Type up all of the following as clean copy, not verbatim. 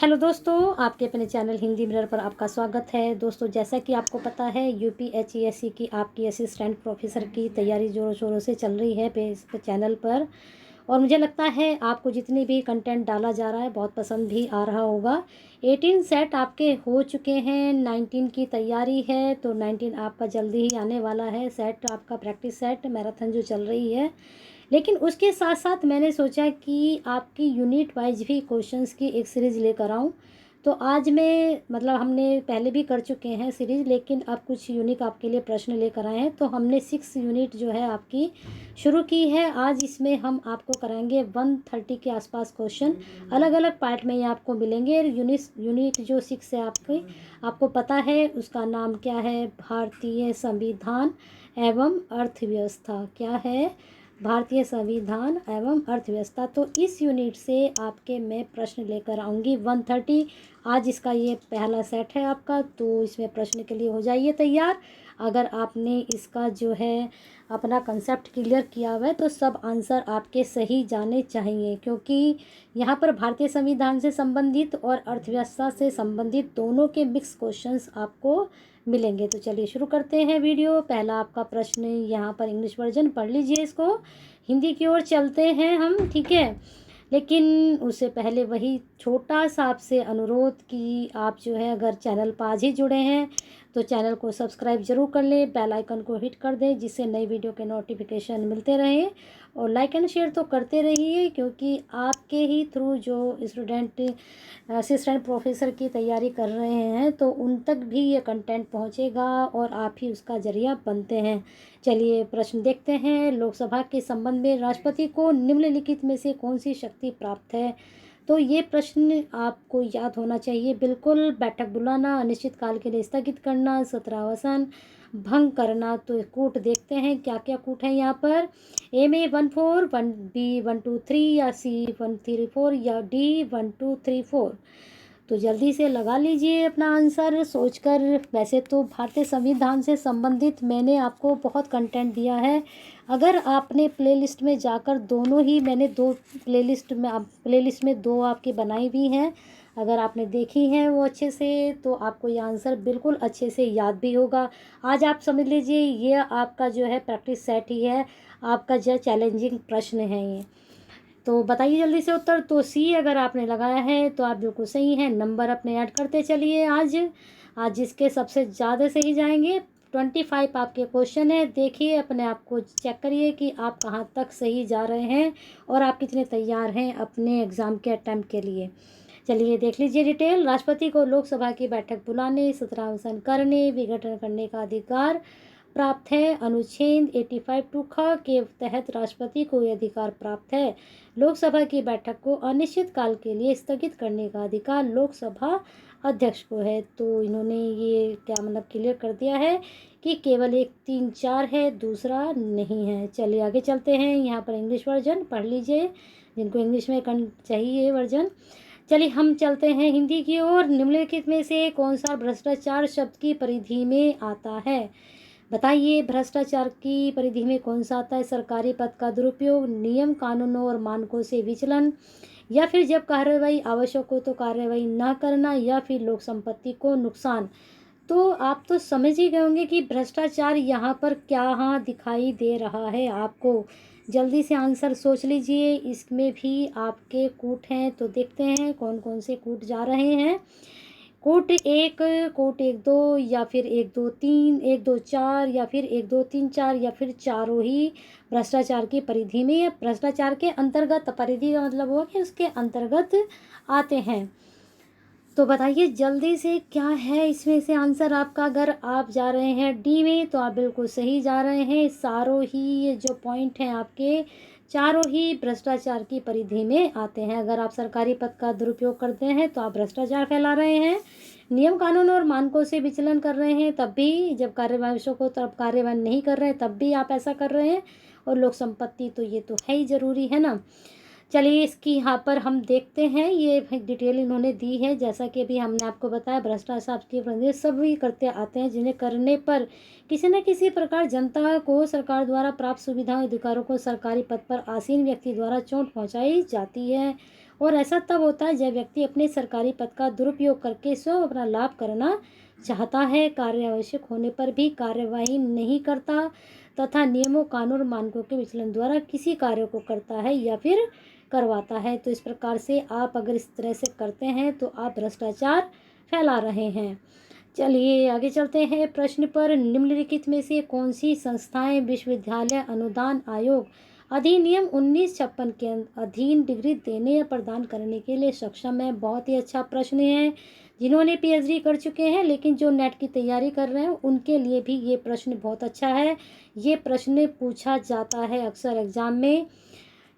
Hello दोस्तों, आपके अपने चैनल हिंदी मिरर पर आपका स्वागत है। दोस्तों, जैसा कि आपको पता है यूपीएचईएससी की आपकी असिस्टेंट प्रोफेसर की तैयारी ज़ोरों शोरों से चल रही है इस चैनल पर। और मुझे लगता है आपको जितनी भी कंटेंट डाला जा रहा है बहुत पसंद भी आ रहा होगा। 18 सेट आपके हो चुके हैं, 19 की तैयारी है, तो 19 आपका जल्दी ही आने वाला है। सेट आपका प्रैक्टिस सेट मैराथन जो चल रही है, लेकिन उसके साथ साथ मैंने सोचा कि आपकी यूनिट वाइज भी क्वेश्चंस की एक सीरीज़ लेकर आऊँ। तो आज मैं हमने पहले भी कर चुके हैं सीरीज़, लेकिन अब कुछ यूनिक आपके लिए प्रश्न लेकर आए हैं। तो हमने 6 यूनिट जो है आपकी शुरू की है। आज इसमें हम आपको कराएंगे 130 के आसपास क्वेश्चन। अलग अलग पार्ट में ये आपको मिलेंगे। यूनिट जो 6 है आपकी, आपको पता है उसका नाम क्या है? भारतीय संविधान एवं अर्थव्यवस्था। क्या है? भारतीय संविधान एवं अर्थव्यवस्था। तो इस यूनिट से आपके मैं प्रश्न लेकर आऊँगी 130। आज इसका ये पहला सेट है आपका, तो इसमें प्रश्न के लिए हो जाइए तैयार। अगर आपने इसका जो है अपना कंसेप्ट क्लियर किया हुआ है तो सब आंसर आपके सही जाने चाहिए, क्योंकि यहाँ पर भारतीय संविधान से संबंधित और अर्थव्यवस्था से संबंधित दोनों के मिक्स क्वेश्चंस आपको मिलेंगे। तो चलिए शुरू करते हैं वीडियो। पहला आपका प्रश्न यहाँ पर इंग्लिश वर्जन पढ़ लीजिए इसको। हिंदी की ओर चलते हैं हम, ठीक है। लेकिन उससे पहले वही छोटा सा आपसे अनुरोध कि आप जो है अगर चैनल पर आज ही जुड़े हैं तो चैनल को सब्सक्राइब जरूर कर लें, बेल आइकन को हिट कर दें जिससे नई वीडियो के नोटिफिकेशन मिलते रहें। और लाइक एंड शेयर तो करते रहिए, क्योंकि आपके ही थ्रू जो स्टूडेंट असिस्टेंट प्रोफेसर की तैयारी कर रहे हैं तो उन तक भी ये कंटेंट पहुंचेगा और आप ही उसका जरिया बनते हैं। चलिए प्रश्न देखते हैं। लोकसभा के संबंध में राष्ट्रपति को निम्नलिखित में से कौन सी शक्ति प्राप्त है? तो ये प्रश्न आपको याद होना चाहिए बिल्कुल। बैठक बुलाना, अनिश्चित काल के लिए स्थगित करना, सत्रावसान, भंग करना। तो कूट देखते हैं क्या क्या कूट है यहाँ पर। ए में 1 4, 1 बी 1 2 3, या सी 1 3 4, या डी 1 2 3 4। तो जल्दी से लगा लीजिए अपना आंसर सोचकर। वैसे तो भारतीय संविधान से संबंधित मैंने आपको बहुत कंटेंट दिया है। अगर आपने प्लेलिस्ट में जाकर दोनों ही मैंने दो प्लेलिस्ट में दो आपकी बनाई भी हैं, अगर आपने देखी हैं वो अच्छे से, तो आपको ये आंसर बिल्कुल अच्छे से याद भी होगा। आज आप समझ लीजिए ये आपका जो है प्रैक्टिस सेट ही है, आपका जो चैलेंजिंग प्रश्न है ये। तो बताइए जल्दी से उत्तर। तो सी अगर आपने लगाया है तो आप बिल्कुल सही हैं। नंबर अपने ऐड करते चलिए। आज जिसके सबसे ज़्यादा सही जाएंगे 25 आपके क्वेश्चन है। देखिए अपने आप को चेक करिए कि आप कहाँ तक सही जा रहे हैं और आप कितने तैयार हैं अपने एग्ज़ाम के अटैम्प्ट के लिए। चलिए देख लीजिए डिटेल। राष्ट्रपति को लोकसभा की बैठक बुलाने, सत्रावसान करने, विघटन करने का अधिकार प्राप्त है। अनुच्छेद 85(2) ख के तहत राष्ट्रपति को यह अधिकार प्राप्त है। लोकसभा की बैठक को अनिश्चित काल के लिए स्थगित करने का अधिकार लोकसभा अध्यक्ष को है। तो इन्होंने ये क्या क्लियर कर दिया है कि केवल 1 3 4 है, दूसरा नहीं है। चलिए आगे चलते हैं। यहाँ पर इंग्लिश वर्जन पढ़ लीजिए जिनको इंग्लिश में चाहिए वर्जन। चलिए हम चलते हैं हिंदी की ओर। निम्नलिखित में से कौन सा भ्रष्टाचार शब्द की परिधि में आता है? बताइए भ्रष्टाचार की परिधि में कौन सा आता है? सरकारी पद का दुरुपयोग, नियम कानूनों और मानकों से विचलन, या फिर जब कार्रवाई आवश्यक हो तो कार्रवाई न करना, या फिर लोक संपत्ति को नुकसान। तो आप तो समझ ही गए होंगे कि भ्रष्टाचार यहाँ पर क्या दिखाई दे रहा है आपको। जल्दी से आंसर सोच लीजिए। इसमें भी आपके कूट हैं, तो देखते हैं कौन कौन से कूट जा रहे हैं। कोट 1, कोट 1 2, या फिर 1 2 3, 1 2 4, या फिर 1 2 3 4, या फिर चारों ही भ्रष्टाचार की परिधि में या भ्रष्टाचार के अंतर्गत। परिधि का मतलब हुआ कि उसके अंतर्गत आते हैं। तो बताइए जल्दी से क्या है इसमें से आंसर आपका। अगर आप जा रहे हैं डी में तो आप बिल्कुल सही जा रहे हैं। सारों ही ये जो पॉइंट हैं आपके, चारों ही भ्रष्टाचार की परिधि में आते हैं। अगर आप सरकारी पद का दुरुपयोग करते हैं तो आप भ्रष्टाचार फैला रहे हैं। नियम कानून और मानकों से विचलन कर रहे हैं तब भी, जब कार्यवाही को तब कार्यवाही नहीं कर रहे हैं तब भी आप ऐसा कर रहे हैं। और लोक संपत्ति तो ये तो है ही ज़रूरी है ना। चलिए इसकी यहाँ पर हम देखते हैं। ये डिटेल इन्होंने दी है। जैसा कि अभी हमने आपको बताया भ्रष्टाचार की वजह सभी करते आते हैं, जिन्हें करने पर किसी न किसी प्रकार जनता को सरकार द्वारा प्राप्त सुविधाओं अधिकारों को सरकारी पद पर आसीन व्यक्ति द्वारा चोट पहुँचाई जाती है। और ऐसा तब होता है जब व्यक्ति अपने सरकारी पद का दुरुपयोग करके स्वयं अपना लाभ करना चाहता है, कार्य आवश्यक होने पर भी कार्यवाही नहीं करता तथा नियमों, कानून, मानकों के विचलन द्वारा किसी कार्य को करता है या फिर करवाता है। तो इस प्रकार से आप अगर इस तरह से करते हैं तो आप भ्रष्टाचार फैला रहे हैं। चलिए आगे चलते हैं प्रश्न पर। निम्नलिखित में से कौन सी संस्थाएं विश्वविद्यालय अनुदान आयोग अधिनियम 1956 के अधीन डिग्री देने या प्रदान करने के लिए सक्षम है? बहुत ही अच्छा प्रश्न है। जिन्होंने पीएचडी कर चुके हैं लेकिन जो नेट की तैयारी कर रहे हैं उनके लिए भी ये प्रश्न बहुत अच्छा है। ये प्रश्न पूछा जाता है अक्सर एग्जाम में।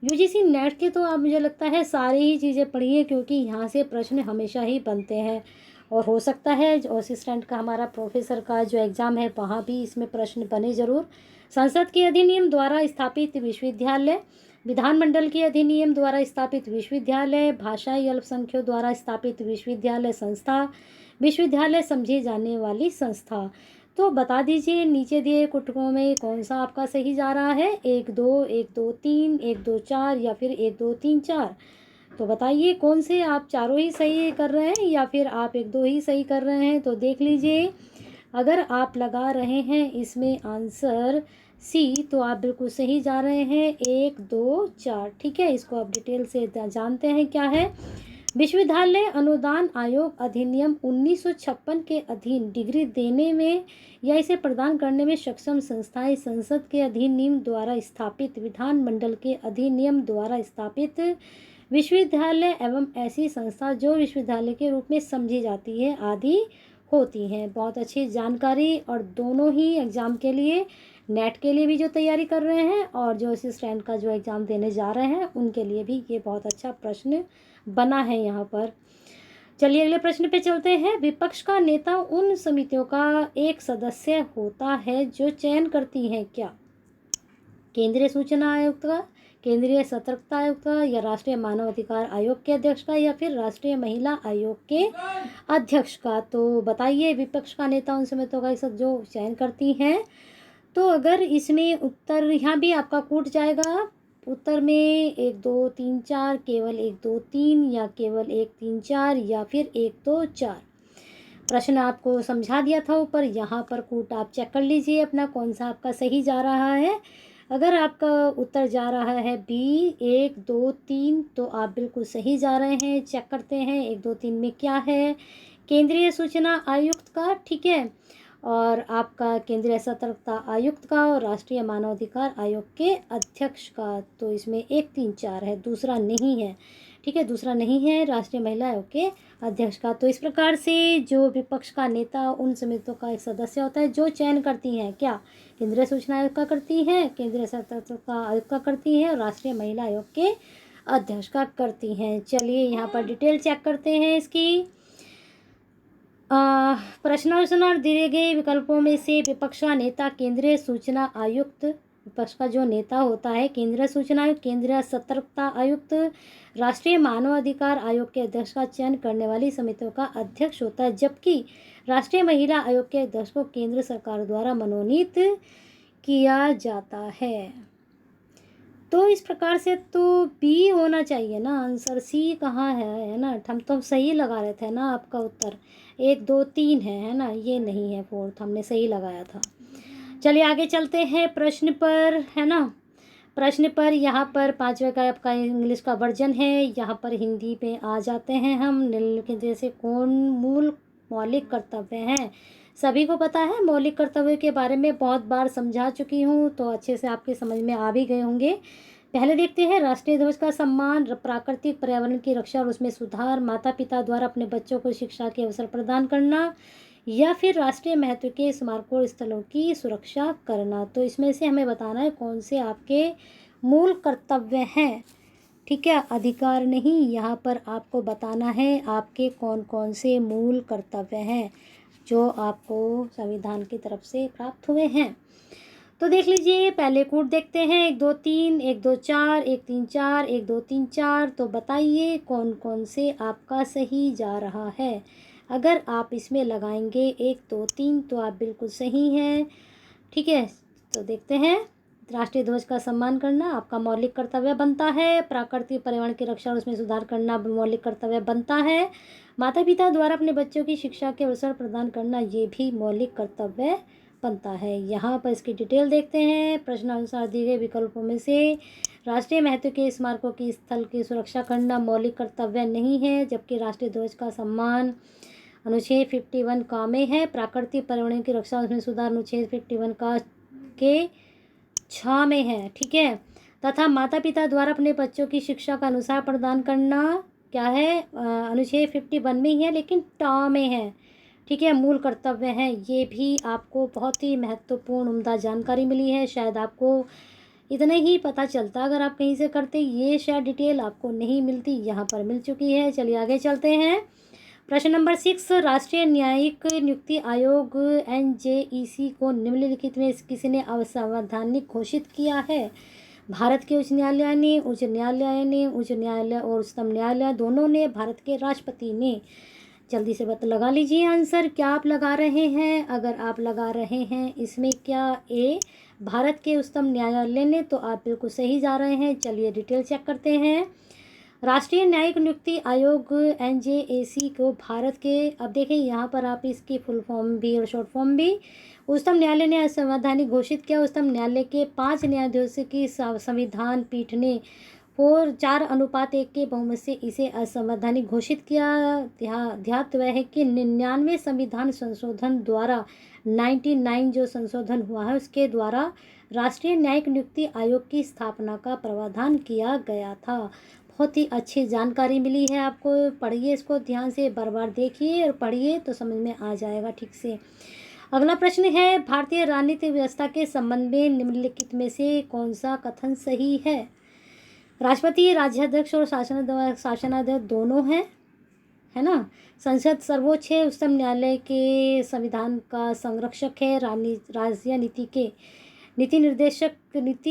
यूजीसी नेट के तो आप मुझे लगता है सारी ही चीज़ें पढ़िए क्योंकि यहाँ से प्रश्न हमेशा ही बनते हैं और हो सकता है जो असिस्टेंट का हमारा प्रोफेसर का जो एग्ज़ाम है वहाँ भी इसमें प्रश्न बने ज़रूर। संसद के अधिनियम द्वारा स्थापित विश्वविद्यालय, विधानमंडल के अधिनियम द्वारा स्थापित विश्वविद्यालय, भाषाई अल्पसंख्यकों द्वारा स्थापित विश्वविद्यालय संस्था, विश्वविद्यालय समझी जाने वाली संस्था। तो बता दीजिए नीचे दिए कुटुकों में कौन सा आपका सही जा रहा है? 1 2, 1 2 3, 1 2 4 या फिर 1 2 3 4। तो बताइए कौन से आप चारों ही सही कर रहे हैं या फिर आप 1 2 ही सही कर रहे हैं? तो देख लीजिए, अगर आप लगा रहे हैं इसमें आंसर सी तो आप बिल्कुल सही जा रहे हैं। 1 2 4 ठीक है। इसको आप डिटेल से जानते हैं क्या है। विश्वविद्यालय अनुदान आयोग अधिनियम 1956 के अधीन डिग्री देने में या इसे प्रदान करने में सक्षम संस्थाएं संसद के अधिनियम द्वारा स्थापित, विधानमंडल के अधिनियम द्वारा स्थापित विश्वविद्यालय एवं ऐसी संस्था जो विश्वविद्यालय के रूप में समझी जाती है आदि होती हैं। बहुत अच्छी जानकारी। और दोनों ही एग्ज़ाम के लिए, नेट के लिए भी जो तैयारी कर रहे हैं और जो असिस्टेंट का जो एग्ज़ाम देने जा रहे हैं उनके लिए भी ये बहुत अच्छा प्रश्न बना है यहाँ पर। चलिए अगले प्रश्न पे चलते हैं। विपक्ष का नेता उन समितियों का एक सदस्य होता है जो चयन करती हैं क्या? केंद्रीय सूचना आयुक्त का, केंद्रीय सतर्कता आयुक्त का, या राष्ट्रीय मानव अधिकार आयोग के अध्यक्ष का, या फिर राष्ट्रीय महिला आयोग के अध्यक्ष का? तो बताइए विपक्ष का नेता उन समितियों का एक जो चयन करती हैं। तो अगर इसमें उत्तर यहाँ भी आपका कूट जाएगा। उत्तर में 1 2 3 4, केवल 1 2 3, या केवल 1 3 4, या फिर 1 2 4। प्रश्न आपको समझा दिया था ऊपर, यहाँ पर कूट आप चेक कर लीजिए अपना कौन सा आपका सही जा रहा है। अगर आपका उत्तर जा रहा है बी 1 2 3 तो आप बिल्कुल सही जा रहे हैं। चेक करते हैं 1 2 3 में क्या है। केंद्रीय सूचना आयुक्त का, ठीक है, और आपका केंद्रीय सतर्कता आयुक्त का और राष्ट्रीय मानवाधिकार आयोग के अध्यक्ष का। तो इसमें 1 3 4 है, दूसरा नहीं है, ठीक है, दूसरा नहीं है राष्ट्रीय महिला आयोग के अध्यक्ष का। तो इस प्रकार से जो विपक्ष का नेता उन समितियों का एक सदस्य होता है जो चयन करती हैं क्या? केंद्रीय सूचना आयोग का करती हैं, केंद्रीय सतर्कता आयोग का करती हैं और राष्ट्रीय महिला आयोग के अध्यक्ष का करती हैं। चलिए यहाँ पर डिटेल चेक करते हैं इसकी। प्रश्नानुसार दिए गए विकल्पों में से विपक्ष का नेता केंद्रीय सूचना आयुक्त, विपक्ष का जो नेता होता है केंद्रीय सूचना आयुक्त, केंद्रीय सतर्कता आयुक्त, राष्ट्रीय मानवाधिकार आयोग के अध्यक्ष का चयन करने वाली समितियों का अध्यक्ष होता है, जबकि राष्ट्रीय महिला आयोग के अध्यक्ष को केंद्र सरकार द्वारा मनोनीत किया जाता है। तो इस प्रकार से तो बी होना चाहिए ना आंसर, सी कहाँ है ना? हम तो सही लगा रहे थे ना, आपका उत्तर 1 2 3 है ना? ये नहीं है, 4th हमने सही लगाया था। चलिए आगे चलते हैं प्रश्न पर, है ना। प्रश्न पर यहाँ पर 5वें का आपका इंग्लिश का वर्जन है। यहाँ पर हिंदी पे आ जाते हैं हम। निम्नलिखित जैसे कौन मूल मौलिक कर्तव्य हैं? सभी को पता है, मौलिक कर्तव्य के बारे में बहुत बार समझा चुकी हूँ तो अच्छे से आपके समझ में आ भी गए होंगे। पहले देखते हैं राष्ट्रीय ध्वज का सम्मान, प्राकृतिक पर्यावरण की रक्षा और उसमें सुधार, माता पिता द्वारा अपने बच्चों को शिक्षा के अवसर प्रदान करना, या फिर राष्ट्रीय महत्व के स्मारकों और स्थलों की सुरक्षा करना। तो इसमें से हमें बताना है कौन से आपके मूल कर्तव्य हैं, ठीक है, अधिकार नहीं। यहाँ पर आपको बताना है आपके कौन कौन से मूल कर्तव्य हैं जो आपको संविधान की तरफ से प्राप्त हुए हैं। तो देख लीजिए, पहले कूट देखते हैं। 1 2 3, 1 2 4, 1 3 4, 1 2 3 4। तो बताइए कौन कौन से आपका सही जा रहा है। अगर आप इसमें लगाएंगे 1 2 3 तो आप बिल्कुल सही हैं, ठीक है। तो देखते हैं राष्ट्रीय ध्वज का सम्मान करना आपका मौलिक कर्तव्य बनता है। प्राकृतिक पर्यावरण की रक्षा और उसमें सुधार करना मौलिक कर्तव्य बनता है। माता पिता द्वारा अपने बच्चों की शिक्षा के अवसर प्रदान करना ये भी मौलिक कर्तव्य बनता है। यहाँ पर इसकी डिटेल देखते हैं। प्रश्नानुसार दिए गए विकल्पों में से राष्ट्रीय महत्व के स्मारकों की स्थल की सुरक्षा करना मौलिक कर्तव्य नहीं है, जबकि राष्ट्रीय ध्वज का सम्मान अनुच्छेद 51 का में है। प्राकृतिक पर्यावरण की रक्षा उसमें सुधार अनुच्छेद 51 का के 6 में है, ठीक है। तथा माता पिता द्वारा अपने बच्चों की शिक्षा का अनुसार प्रदान करना क्या है, अनुच्छेद 51 में ही है, लेकिन टा में है, ठीक है, मूल कर्तव्य है। ये भी आपको बहुत ही महत्वपूर्ण उम्दा जानकारी मिली है। शायद आपको इतना ही पता चलता अगर आप कहीं से करते, ये शायद डिटेल आपको नहीं मिलती, यहाँ पर मिल चुकी है। चलिए आगे चलते हैं। प्रश्न नंबर 6, राष्ट्रीय न्यायिक नियुक्ति आयोग NJEC को निम्नलिखित में किसने असंवैधानिक घोषित किया है। भारत के उच्च न्यायालय और उच्चतम न्यायालय दोनों ने, भारत के राष्ट्रपति ने। जल्दी से लगा लीजिए आंसर। क्या आप लगा रहे हैं? अगर आप लगा रहे हैं इसमें क्या ए भारत के उच्चतम न्यायालय ने, तो आप बिल्कुल सही जा रहे हैं। चलिए डिटेल चेक करते हैं। राष्ट्रीय न्यायिक नियुक्ति आयोग NJEC को भारत के, अब देखें यहाँ पर आप इसकी फुल फॉर्म भी और शॉर्ट फॉर्म भी, उच्चतम न्यायालय ने असंवैधानिक घोषित किया। उच्चतम न्यायालय के 5 न्यायाधीशों की संविधान पीठ ने 4:1 के बहुमत से इसे असंवैधानिक घोषित किया। ध्यात वह है कि 99 संविधान संशोधन द्वारा 99 जो संशोधन हुआ है उसके द्वारा राष्ट्रीय न्यायिक नियुक्ति आयोग की स्थापना का प्रावधान किया गया था। बहुत ही अच्छी जानकारी मिली है आपको। पढ़िए इसको ध्यान से, बार बार देखिए और पढ़िए तो समझ में आ जाएगा ठीक से। अगला प्रश्न है, भारतीय राजनीतिक व्यवस्था के संबंध में निम्नलिखित में से कौन सा कथन सही है। राष्ट्रपति राज्याध्यक्ष और शासनाध्यक्ष दोनों हैं, है ना। संसद सर्वोच्च है। उच्चतम न्यायालय के संविधान का संरक्षक है। राज्य नीति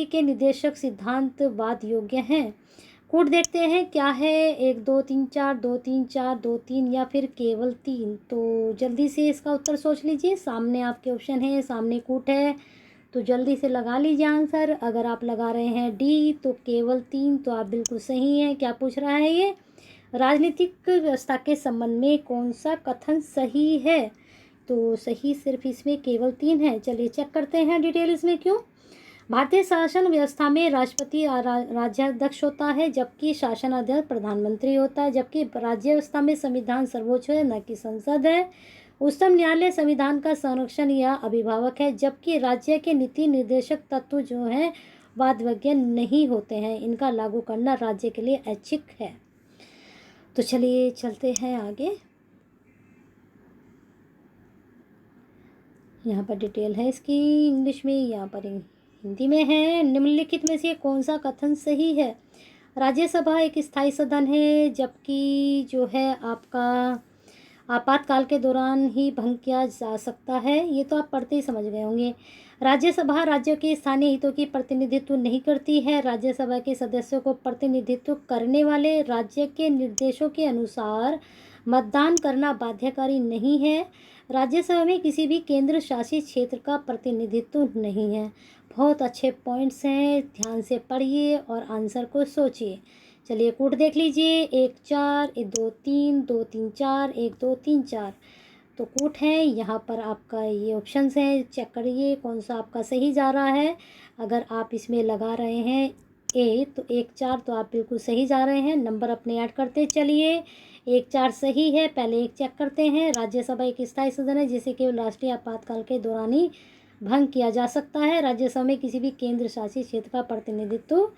के निर्देशक सिद्धांतवाद योग्य हैं। कूट देखते हैं क्या है, 1 2 3 4 2 3 4 2 3 या फिर केवल 3। तो जल्दी से इसका उत्तर सोच लीजिए। सामने आपके ऑप्शन है, सामने कूट है, तो जल्दी से लगा लीजिए आंसर। अगर आप लगा रहे हैं डी तो केवल 3, तो आप बिल्कुल सही हैं। क्या पूछ रहा है ये, राजनीतिक व्यवस्था के संबंध में कौन सा कथन सही है। तो सही सिर्फ इसमें केवल 3 है। चलिए चेक करते हैं डिटेल इसमें क्यों। भारतीय शासन व्यवस्था में राष्ट्रपति राज्याध्यक्ष होता है, जबकि शासनाध्यक्ष प्रधानमंत्री होता है। जबकि राज्य व्यवस्था में संविधान सर्वोच्च है, न कि संसद है। उच्चतम न्यायालय संविधान का संरक्षण या अभिभावक है, जबकि राज्य के नीति निर्देशक तत्व जो हैं वादविज्ञ नहीं होते हैं। इनका लागू करना राज्य के लिए ऐच्छिक है। तो चलिए चलते हैं आगे। यहाँ पर डिटेल है इसकी इंग्लिश में, यहाँ पर हिंदी में है। निम्नलिखित में से कौन सा कथन सही है। राज्यसभा एक स्थायी सदन है, जबकि जो है आपका आपातकाल के दौरान ही भंग किया जा सकता है। ये तो आप पढ़ते ही समझ गए होंगे। राज्यसभा राज्यों के स्थानीय हितों की प्रतिनिधित्व नहीं करती है। राज्यसभा के सदस्यों को प्रतिनिधित्व करने वाले राज्य के निर्देशों के अनुसार मतदान करना बाध्यकारी नहीं है। राज्यसभा में किसी भी केंद्र शासित क्षेत्र का प्रतिनिधित्व नहीं है। बहुत अच्छे पॉइंट्स हैं, ध्यान से पढ़िए और आंसर को सोचिए। चलिए कूट देख लीजिए, 1 4 2 3 2 3 4 1 2 3 4, तो कूट है। यहाँ पर आपका ये ऑप्शंस हैं, चेक करिए कौन सा आपका सही जा रहा है। अगर आप इसमें लगा रहे हैं ए तो 1 4, तो आप बिल्कुल सही जा रहे हैं। नंबर अपने ऐड करते चलिए। 1 4 सही है। पहले 1 चेक करते हैं। राज्यसभा एक स्थायी सदन है जिसे केवल राष्ट्रीय आपातकाल के दौरान ही भंग किया जा सकता है। राज्यसभा में किसी भी केंद्र शासित क्षेत्र का प्रतिनिधित्व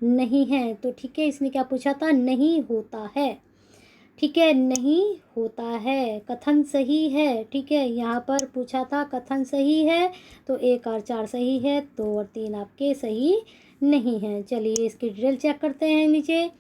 नहीं है। तो ठीक है, इसने क्या पूछा था, नहीं होता है। ठीक है, नहीं होता है, कथन सही है। ठीक है, यहाँ पर पूछा था कथन सही है, तो 1 और 4 सही है, 2 और 3 आपके सही नहीं हैं। चलिए इसकी डिटेल चेक करते हैं नीचे।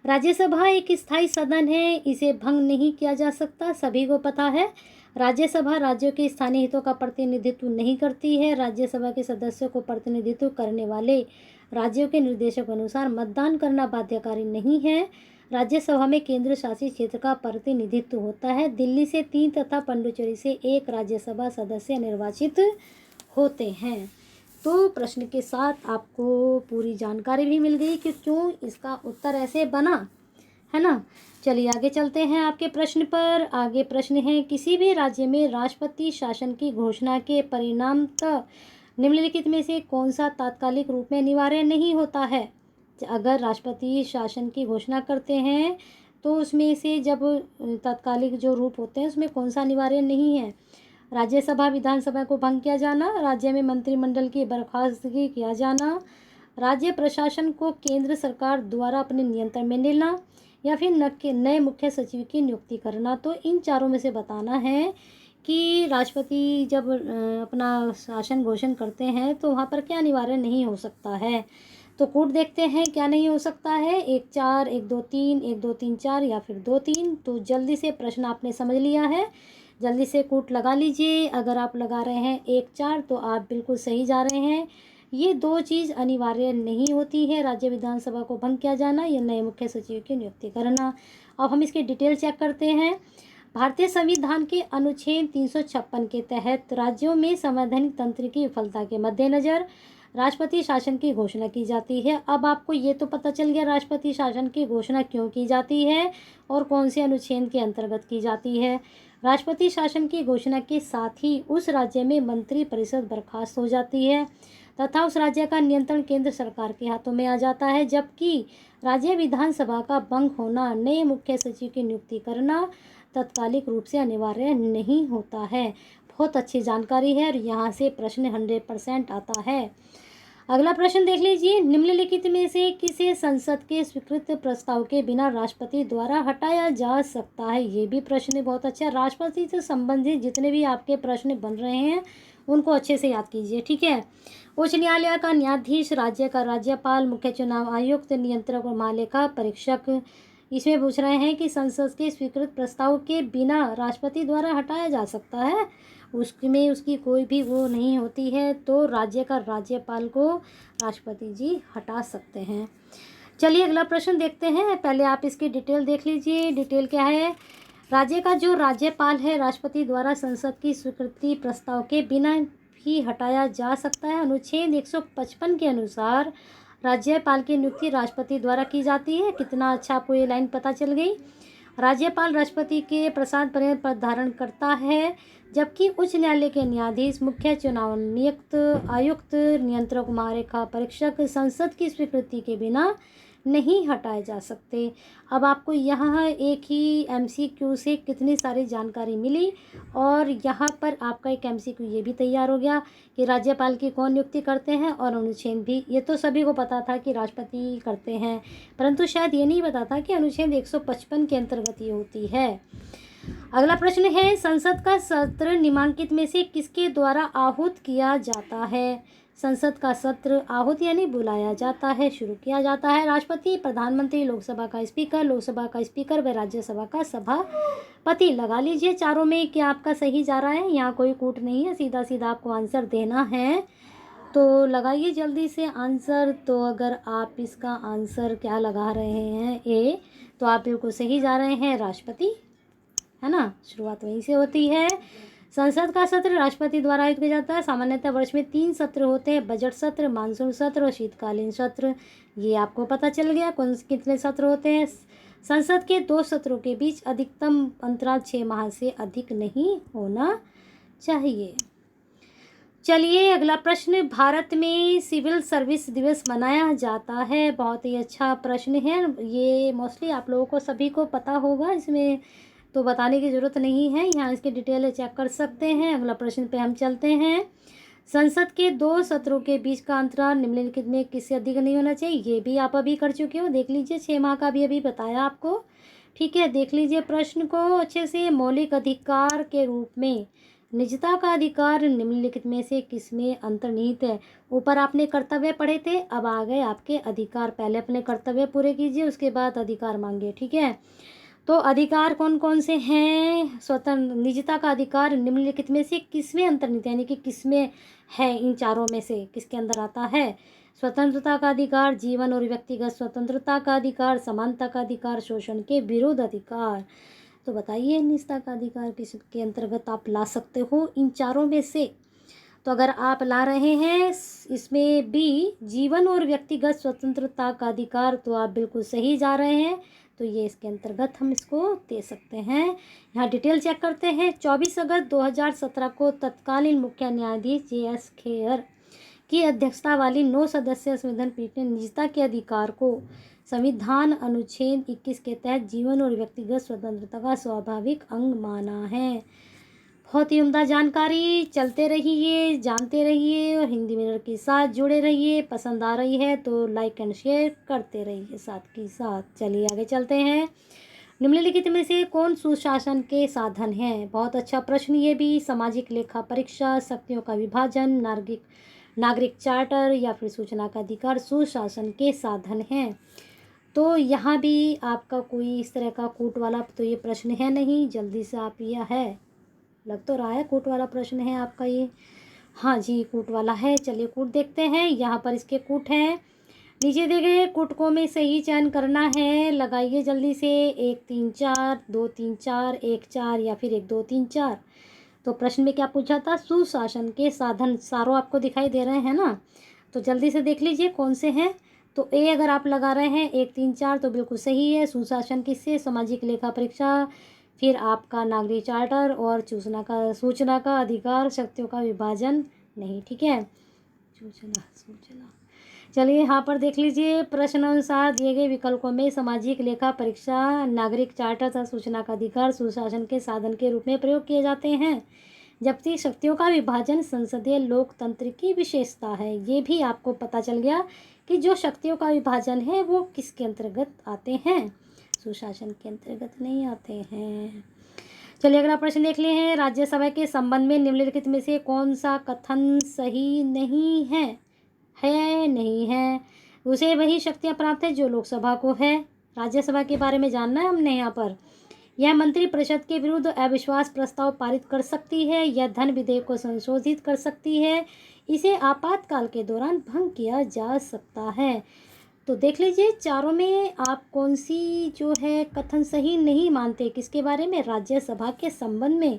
राज्यसभा एक स्थायी सदन है, इसे भंग नहीं किया जा सकता, सभी को पता है। राज्यसभा राज्यों के स्थानीय हितों का प्रतिनिधित्व नहीं करती है। राज्यसभा के सदस्यों को प्रतिनिधित्व करने वाले राज्यों के निर्देशों के अनुसार मतदान करना बाध्यकारी नहीं है। राज्यसभा में केंद्र शासित क्षेत्र का प्रतिनिधित्व होता है। दिल्ली से 3 तथा पुडुचेरी से 1 राज्यसभा सदस्य निर्वाचित होते हैं। तो प्रश्न के साथ आपको पूरी जानकारी भी मिल गई कि क्यों इसका उत्तर ऐसे बना, है ना। चलिए आगे चलते हैं आपके प्रश्न पर। आगे प्रश्न है, किसी भी राज्य में राष्ट्रपति शासन की घोषणा के परिणामतः निम्नलिखित में से कौन सा तात्कालिक रूप में अनिवार्य नहीं होता है। अगर राष्ट्रपति शासन की घोषणा करते हैं तो उसमें से जब तात्कालिक जो रूप होते हैं उसमें कौन सा अनिवार्य नहीं है। राज्यसभा विधानसभा को भंग किया जाना, राज्य में मंत्रिमंडल की बर्खास्तगी किया जाना, राज्य प्रशासन को केंद्र सरकार द्वारा अपने नियंत्रण में लेना, या फिर नए मुख्य सचिव की नियुक्ति करना। तो इन चारों में से बताना है कि राष्ट्रपति जब अपना शासन घोषणा करते हैं तो वहाँ पर क्या अनिवार्य नहीं हो सकता है। तो कूट देखते हैं क्या नहीं हो सकता है, 1 4 1 2 3 1 2 3 4 या फिर 2 3। तो जल्दी से प्रश्न आपने समझ लिया है, जल्दी से कूट लगा लीजिए। अगर आप लगा रहे हैं 1 4 तो आप बिल्कुल सही जा रहे हैं। ये 2 चीज़ अनिवार्य नहीं होती है, राज्य विधानसभा को भंग किया जाना या नए मुख्य सचिव की नियुक्ति करना। अब हम इसकी डिटेल चेक करते हैं। भारतीय संविधान के अनुच्छेद 356 के तहत राज्यों में संवैधानिक तंत्र की विफलता के मद्देनज़र राष्ट्रपति शासन की घोषणा की जाती है। अब आपको ये तो पता चल गया राष्ट्रपति शासन की घोषणा क्यों की जाती है और कौन से अनुच्छेद के अंतर्गत की जाती है। राष्ट्रपति शासन की घोषणा के साथ ही उस राज्य में मंत्री परिषद बर्खास्त हो जाती है तथा उस राज्य का नियंत्रण केंद्र सरकार के हाथों में आ जाता है, जबकि राज्य विधानसभा का भंग होना, नए मुख्य सचिव की नियुक्ति करना तत्कालिक रूप से अनिवार्य नहीं होता है। बहुत अच्छी जानकारी है और यहाँ से प्रश्न 100% आता है। अगला प्रश्न देख लीजिए, निम्नलिखित में से किसे संसद के स्वीकृत प्रस्ताव के बिना राष्ट्रपति द्वारा हटाया जा सकता है। ये भी प्रश्न बहुत अच्छा है। राष्ट्रपति से संबंधित जितने भी आपके प्रश्न बन रहे हैं उनको अच्छे से याद कीजिए, ठीक है। उच्च न्यायालय का न्यायाधीश, राज्य का राज्यपाल, मुख्य चुनाव आयुक्त, नियंत्रक और महालेखा परीक्षक। इसमें पूछ रहे हैं कि संसद के स्वीकृत प्रस्ताव के बिना राष्ट्रपति द्वारा हटाया जा सकता है, उसमें उसकी कोई भी वो नहीं होती है, तो राज्य का राज्यपाल को राष्ट्रपति जी हटा सकते हैं। चलिए अगला प्रश्न देखते हैं। पहले आप इसकी डिटेल देख लीजिए। डिटेल क्या है, राज्य का जो राज्यपाल है राष्ट्रपति द्वारा संसद की स्वीकृति प्रस्ताव के बिना भी हटाया जा सकता है। अनुच्छेद 155 के अनुसार राज्यपाल की नियुक्ति राष्ट्रपति द्वारा की जाती है। कितना अच्छा आपको ये लाइन पता चल गई। राज्यपाल राष्ट्रपति के प्रसाद पर पद धारण करता है, जबकि उच्च न्यायालय के न्यायाधीश, मुख्य चुनाव नियुक्त आयुक्त, नियंत्रक, महालेखा परीक्षक संसद की स्वीकृति के बिना नहीं हटाए जा सकते। अब आपको यहाँ एक ही MCQ से कितनी सारी जानकारी मिली और यहाँ पर आपका एक MCQ ये भी तैयार हो गया कि राज्यपाल की कौन नियुक्ति करते हैं और अनुच्छेद भी। ये तो सभी को पता था कि राष्ट्रपति करते हैं, परंतु शायद ये नहीं पता था कि अनुच्छेद 155 के अंतर्गत ये होती है। अगला प्रश्न है, संसद का सत्र निम्नलिखित में से किसके द्वारा आहूत किया जाता है। संसद का सत्र आहूत यानी बुलाया जाता है, शुरू किया जाता है राष्ट्रपति, प्रधानमंत्री, लोकसभा का स्पीकर व राज्यसभा का सभापति। लगा लीजिए चारों में क्या आपका सही जा रहा है, यहाँ कोई कूट नहीं है, सीधा सीधा आपको आंसर देना है। तो लगाइए जल्दी से आंसर। तो अगर आप इसका आंसर क्या लगा रहे हैं ए, तो आप बिल्कुल सही जा रहे हैं, राष्ट्रपति, है ना। शुरुआत वहीं से होती है। संसद का सत्र राष्ट्रपति द्वारा आयोजित किया जाता है। सामान्यतः वर्ष में 3 सत्र होते हैं, बजट सत्र, मानसून सत्र और शीतकालीन सत्र। ये आपको पता चल गया कौन कितने सत्र होते हैं। संसद के 2 सत्रों के बीच अधिकतम अंतराल 6 माह से अधिक नहीं होना चाहिए। चलिए अगला प्रश्न, भारत में सिविल सर्विस दिवस मनाया जाता है। बहुत ही अच्छा प्रश्न है, ये मोस्टली आप लोगों को सभी को पता होगा, इसमें तो बताने की ज़रूरत नहीं है, यहाँ इसकी डिटेल चेक कर सकते हैं। अगला प्रश्न पे हम चलते हैं। संसद के 2 सत्रों के बीच का अंतराल निम्नलिखित में किससे अधिक नहीं होना चाहिए। ये भी आप अभी कर चुके हो, देख लीजिए, 6 माह का भी अभी बताया आपको, ठीक है। देख लीजिए प्रश्न को अच्छे से। मौलिक अधिकार के रूप में निजता का अधिकार निम्नलिखित में से किसमें अंतर्निहित है। ऊपर आपने कर्तव्य पढ़े थे, अब आ गए आपके अधिकार। पहले अपने कर्तव्य पूरे कीजिए, उसके बाद अधिकार मांगिए, ठीक है। तो अधिकार कौन कौन से हैं। स्वतंत्र निजता का अधिकार निम्नलिखित में से किसमें अंतर्निहित यानी कि किसमें है, इन चारों में से किसके अंदर आता है। स्वतंत्रता का अधिकार, जीवन और व्यक्तिगत स्वतंत्रता का अधिकार, समानता का अधिकार, शोषण के विरुद्ध अधिकार। तो बताइए निजता का अधिकार किसके अंतर्गत आप ला सकते हो इन चारों में से। तो अगर आप ला रहे हैं इसमें बी, जीवन और व्यक्तिगत स्वतंत्रता का अधिकार, तो आप बिल्कुल सही जा रहे हैं। तो ये इसके अंतर्गत हम इसको दे सकते हैं। यहाँ डिटेल चेक करते हैं। 24 अगस्त 2017 को तत्कालीन मुख्य न्यायाधीश JS खेर की अध्यक्षता वाली 9 सदस्यीय संविधान पीठ ने निजता के अधिकार को संविधान अनुच्छेद 21 के तहत जीवन और व्यक्तिगत स्वतंत्रता का स्वाभाविक अंग माना है। बहुत ही उम्दा जानकारी। चलते रहिए, जानते रहिए और हिंदी मिरर के साथ जुड़े रहिए। पसंद आ रही है तो लाइक एंड शेयर करते रहिए साथ के साथ। चलिए आगे चलते हैं। निम्नलिखित में से कौन सुशासन के साधन है? बहुत अच्छा प्रश्न ये भी। सामाजिक लेखा परीक्षा, शक्तियों का विभाजन, नागरिक चार्टर या फिर सूचना का अधिकार सुशासन के साधन हैं। तो यहाँ भी आपका कोई इस तरह का कूट वाला तो ये प्रश्न है नहीं। जल्दी से आप यह है, लग तो रहा है कूट वाला प्रश्न है आपका ये। हाँ जी, कूट वाला है। चलिए कूट देखते हैं। यहाँ पर इसके कूट हैं, नीचे दिए गए कूटकों में सही चयन करना है। लगाइए जल्दी से। 1 3 4, 2 3 4, 1 4 या फिर 1 2 3 4। तो प्रश्न में क्या पूछा था? सुशासन के साधन सारों आपको दिखाई दे रहे हैं ना, तो जल्दी से देख लीजिए कौन से हैं। तो ए अगर आप लगा रहे हैं 1 3 4 तो बिल्कुल सही है। सुशासन किससे? सामाजिक लेखा परीक्षा, फिर आपका नागरिक चार्टर और सूचना का अधिकार, शक्तियों का विभाजन नहीं। ठीक है, सूचना। चलिए यहाँ पर देख लीजिए। प्रश्न अनुसार दिए गए विकल्पों में सामाजिक लेखा परीक्षा, नागरिक चार्टर तथा सूचना का अधिकार सुशासन के साधन के रूप में प्रयोग किए जाते हैं, जबकि शक्तियों का विभाजन संसदीय लोकतंत्र की विशेषता है। ये भी आपको पता चल गया कि जो शक्तियों का विभाजन है वो किसके अंतर्गत आते हैं? सुशासन के अंतर्गत नहीं आते हैं। चलिए अगला प्रश्न देख लिए हैं। राज्यसभा के संबंध में निम्नलिखित में से कौन सा कथन सही नहीं है? नहीं है। उसे वही शक्तियाँ प्राप्त है जो लोकसभा को है। राज्यसभा के बारे में जानना है हमने यहाँ पर। यह मंत्रिपरिषद के विरुद्ध अविश्वास प्रस्ताव पारित कर सकती है, यह धन विधेयक को संशोधित कर सकती है, इसे आपातकाल के दौरान भंग किया जा सकता है। तो देख लीजिए चारों में आप कौन सी जो है कथन सही नहीं मानते, किसके बारे में? राज्यसभा के संबंध में।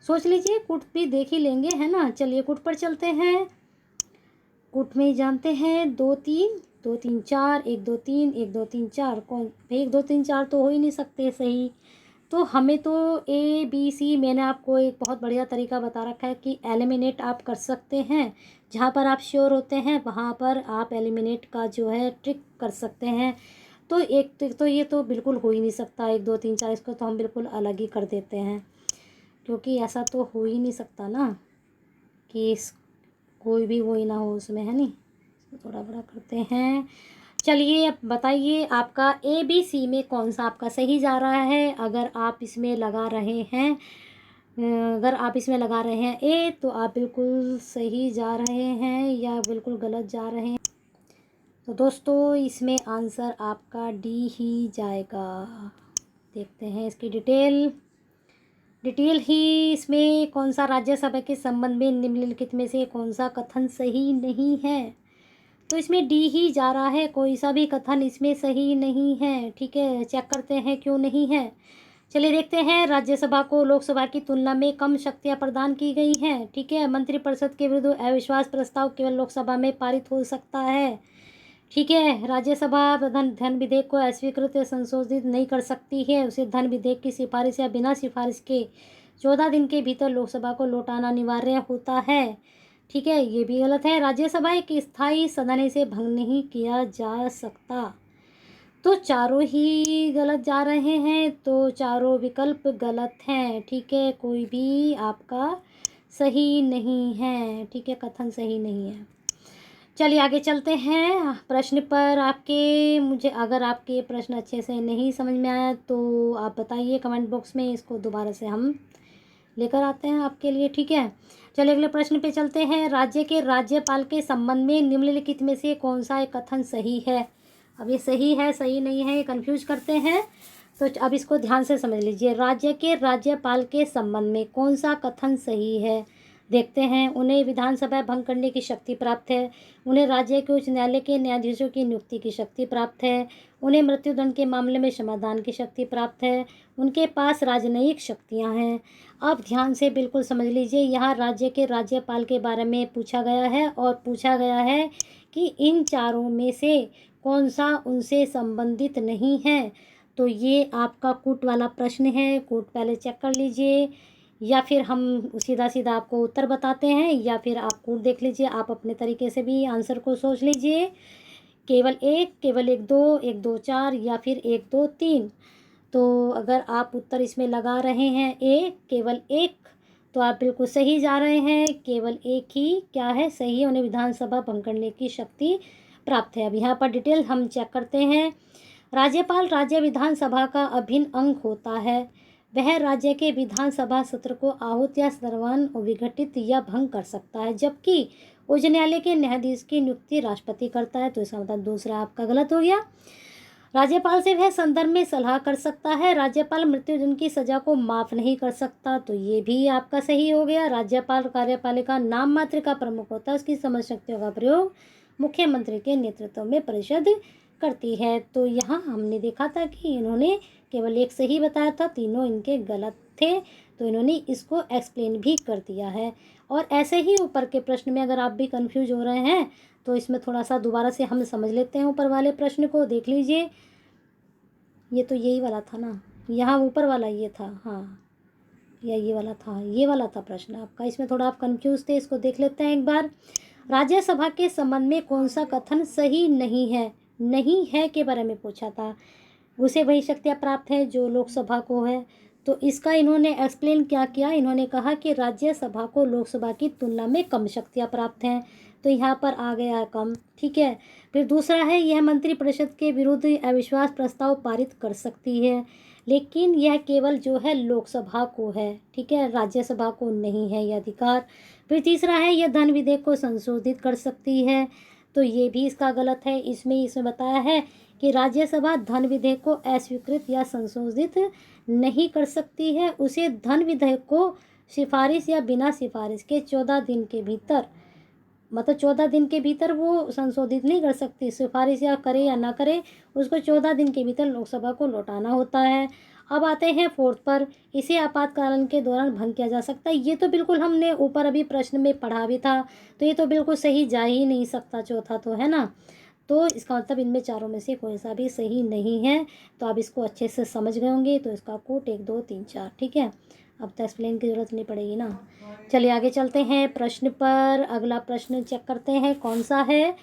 सोच लीजिए, कूट भी देख ही लेंगे, है ना। चलिए कूट पर चलते हैं। कूट में जानते हैं 2 3 2 3 4, 1 2 3 1 2 3 4। कौन? 1 2 3 4 तो हो ही नहीं सकते सही। तो हमें तो ABC मैंने आपको एक बहुत बढ़िया तरीका बता रखा है कि एलिमिनेट आप कर सकते हैं। जहाँ पर आप श्योर होते हैं वहाँ पर आप एलिमिनेट का जो है ट्रिक कर सकते हैं। तो एक तो ये तो बिल्कुल हो ही नहीं सकता 1 2 3 4, इसको तो हम बिल्कुल अलग ही कर देते हैं, क्योंकि ऐसा तो हो ही नहीं सकता ना कि कोई भी वो ही ना हो उसमें, है नहीं। इसको थोड़ा बड़ा करते हैं। चलिए अब बताइए आपका ABC में कौन सा आपका सही जा रहा है? अगर आप इसमें लगा रहे हैं A तो आप बिल्कुल सही जा रहे हैं या बिल्कुल गलत जा रहे हैं? तो दोस्तों इसमें आंसर आपका D ही जाएगा। देखते हैं इसकी डिटेल ही। इसमें कौन सा राज्यसभा के संबंध में निम्नलिखित में से कौन सा कथन सही नहीं है? तो इसमें D ही जा रहा है, कोई सा भी कथन इसमें सही नहीं है। ठीक है, चेक करते हैं क्यों नहीं है। चलिए देखते हैं। राज्यसभा को लोकसभा की तुलना में कम शक्तियां प्रदान की गई हैं। ठीक है, मंत्रिपरिषद के विरुद्ध अविश्वास प्रस्ताव केवल लोकसभा में पारित हो सकता है। ठीक है, राज्यसभा धन विधेयक को अस्वीकृत या संशोधित नहीं कर सकती है। उसे धन विधेयक की सिफारिश या बिना सिफारिश के 14 दिन के भीतर लोकसभा को लौटाना अनिवार्य होता है। ठीक है, ये भी गलत है। राज्यसभा एक स्थायी सदन है, इसे भंग नहीं किया जा सकता। तो चारों ही गलत जा रहे हैं, तो चारों विकल्प गलत हैं। ठीक है, कोई भी आपका सही नहीं है। ठीक है, कथन सही नहीं है। चलिए आगे चलते हैं प्रश्न पर। अगर आपके प्रश्न अच्छे से नहीं समझ में आया तो आप बताइए कमेंट बॉक्स में, इसको दोबारा से हम लेकर आते हैं आपके लिए। ठीक है, चलिए अगले प्रश्न पे चलते हैं। राज्य के राज्यपाल के संबंध में निम्नलिखित में से कौन सा एक कथन सही है? अब ये सही है सही नहीं है ये कन्फ्यूज करते हैं, तो अब इसको ध्यान से समझ लीजिए। राज्य के राज्यपाल के संबंध में कौन सा कथन सही है? देखते हैं। उन्हें विधानसभा भंग करने की शक्ति प्राप्त है, उन्हें राज्य के उच्च न्यायालय के न्यायाधीशों की नियुक्ति की शक्ति प्राप्त है, उन्हें मृत्युदंड के मामले में समाधान की शक्ति प्राप्त है। उनके पास राजनयिक शक्तियां हैं। अब ध्यान से बिल्कुल समझ लीजिए, यहाँ राज्य के राज्यपाल के बारे में पूछा गया है और पूछा गया है कि इन चारों में से कौन सा उनसे संबंधित नहीं है। तो ये आपका कूट वाला प्रश्न है। कूट पहले चेक कर लीजिए, या फिर हम सीधा सीधा आपको उत्तर बताते हैं, या फिर आप कूट देख लीजिए। आप अपने तरीके से भी आंसर को सोच लीजिए। केवल एक दो, एक दो चार, या फिर एक दो तीन। तो अगर आप उत्तर इसमें लगा रहे हैं केवल एक, तो आप बिल्कुल सही जा रहे हैं। केवल एक ही क्या है सही है, उन्हें विधानसभा भंग करने की शक्ति प्राप्त है। अब यहाँ पर डिटेल हम चेक करते हैं। राज्यपाल राज्य विधानसभा का अभिन्न अंग होता है। वह राज्य के विधानसभा सत्र को आहूत या सर्वनाम विघटित या भंग कर सकता है, जबकि उच्च न्यायालय के न्यायाधीश की नियुक्ति राष्ट्रपति करता है। तो इसका मतलब दूसरा आपका गलत हो गया। राज्यपाल से वह संदर्भ में सलाह कर सकता है। राज्यपाल मृत्युदंड की सजा को माफ नहीं कर सकता। तो ये भी आपका सही हो गया। राज्यपाल कार्यपालिका नाम मात्र का प्रमुख होता है। उसकी समझ शक्तियों का प्रयोग मुख्यमंत्री के नेतृत्व में परिषद करती है। तो यहाँ हमने देखा था कि इन्होंने केवल एक सही बताया था, तीनों इनके गलत थे। तो इन्होंने इसको एक्सप्लेन भी कर दिया है। और ऐसे ही ऊपर के प्रश्न में अगर आप भी कंफ्यूज हो रहे हैं तो इसमें थोड़ा सा दोबारा से हम समझ लेते हैं। ऊपर वाले प्रश्न को देख लीजिए। ये तो यही वाला था ना, यहाँ ऊपर वाला ये था, हाँ, या ये वाला था प्रश्न आपका। इसमें थोड़ा आप कंफ्यूज थे, इसको देख लेते हैं एक बार। राज्यसभा के संबंध में कौन सा कथन सही नहीं है के बारे में पूछा था। उसे वही शक्तियाँ प्राप्त है जो लोकसभा को है। तो इसका इन्होंने एक्सप्लेन क्या किया, इन्होंने कहा कि राज्यसभा को लोकसभा की तुलना में कम शक्तियाँ प्राप्त हैं। तो यहाँ पर आ गया है कम, ठीक है। फिर दूसरा है, यह मंत्रिपरिषद के विरुद्ध अविश्वास प्रस्ताव पारित कर सकती है, लेकिन यह केवल जो है लोकसभा को है, ठीक है, राज्यसभा को नहीं है यह अधिकार। फिर तीसरा है, यह धन विधेयक को संशोधित कर सकती है। तो ये भी इसका गलत है। इसमें बताया है कि राज्यसभा धन विधेयक को अस्वीकृत या संशोधित नहीं कर सकती है। उसे धन विधेयक को सिफारिश या बिना सिफारिश के 14 दिन के भीतर, मतलब 14 दिन के भीतर वो संशोधित नहीं कर सकती। सिफारिश या करे या ना करे, उसको 14 दिन के भीतर लोकसभा को लौटाना होता है। अब आते हैं फोर्थ पर, इसे आपातकालीन के दौरान भंग किया जा सकता है। ये तो बिल्कुल हमने ऊपर अभी प्रश्न में पढ़ा भी था। तो ये तो बिल्कुल सही जा ही नहीं सकता, चौथा तो, है ना। तो इसका मतलब इनमें चारों में से कोई सा भी सही नहीं है। तो आप इसको अच्छे से समझ गए होंगे। तो इसका कोट 1 2 3 4, ठीक है। अब तो एक्सप्लेन की ज़रूरत नहीं पड़ेगी ना। चलिए आगे चलते हैं प्रश्न पर। अगला प्रश्न चेक करते हैं कौन सा है।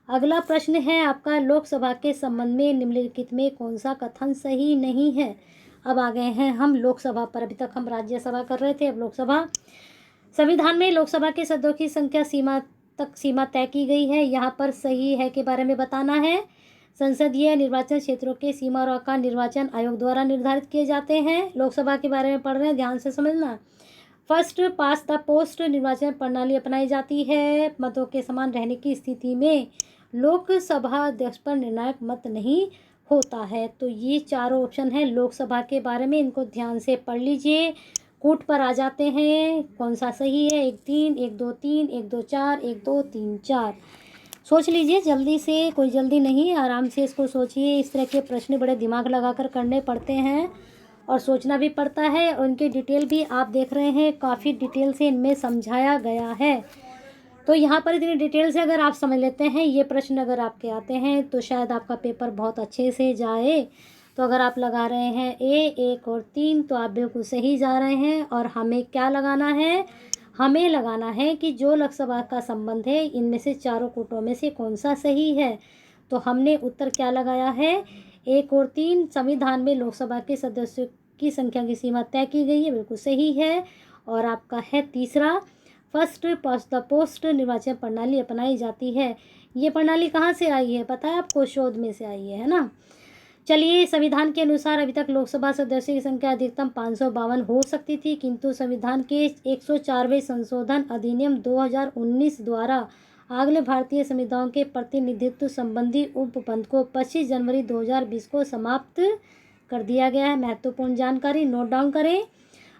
अगला प्रश्न है आपका, लोकसभा के संबंध में निम्नलिखित में कौन सा कथन सही नहीं है। अब आ गए हैं हम लोकसभा पर। अभी तक हम राज्यसभा कर रहे थे, अब लोकसभा। संविधान में लोकसभा के सदस्यों की संख्या सीमा तय की गई है। यहाँ पर सही है के बारे में बताना है। संसदीय निर्वाचन क्षेत्रों के सीमा और आकार निर्वाचन आयोग द्वारा निर्धारित किए जाते हैं। लोकसभा के बारे में पढ़ रहे हैं, ध्यान से समझना। फर्स्ट पास्ट द पोस्ट निर्वाचन प्रणाली अपनाई जाती है। मतों के समान रहने की स्थिति में लोकसभा अध्यक्ष पर निर्णायक मत नहीं होता है। तो ये चारों ऑप्शन है लोकसभा के बारे में, इनको ध्यान से पढ़ लीजिए। कूट पर आ जाते हैं, कौन सा सही है। 1 3, 1 2 3, 1 2 4, 1 2 3 4। सोच लीजिए जल्दी से, कोई जल्दी नहीं, आराम से इसको सोचिए। इस तरह के प्रश्न बड़े दिमाग लगाकर करने पड़ते हैं और सोचना भी पड़ता है। और उनकी डिटेल भी आप देख रहे हैं, काफ़ी डिटेल से इनमें समझाया गया है। तो यहाँ पर इतनी डिटेल से अगर आप समझ लेते हैं, ये प्रश्न अगर आपके आते हैं, तो शायद आपका पेपर बहुत अच्छे से जाए। तो अगर आप लगा रहे हैं 1 और 3, तो आप बिल्कुल सही जा रहे हैं। और हमें क्या लगाना है, हमें लगाना है कि जो लोकसभा का संबंध है, इनमें से चारों कूटों में से कौन सा सही है। तो हमने उत्तर क्या लगाया है, 1 और 3। संविधान में लोकसभा के सदस्यों की संख्या की सीमा तय की गई है, बिल्कुल सही है। और आपका है तीसरा, फर्स्ट पास्ट द पोस्ट निर्वाचन प्रणाली अपनाई जाती है। ये प्रणाली कहाँ से आई है पता है आपको, शोध में से आई है ना। चलिए, संविधान के अनुसार अभी तक लोकसभा सदस्यों की संख्या अधिकतम 552 हो सकती थी, किंतु संविधान के 104वें संशोधन अधिनियम 2019 द्वारा अगले भारतीय संविधान के प्रतिनिधित्व संबंधी उपबंध को 25 जनवरी 2020 को समाप्त कर दिया गया है। महत्वपूर्ण जानकारी नोट डाउन करें।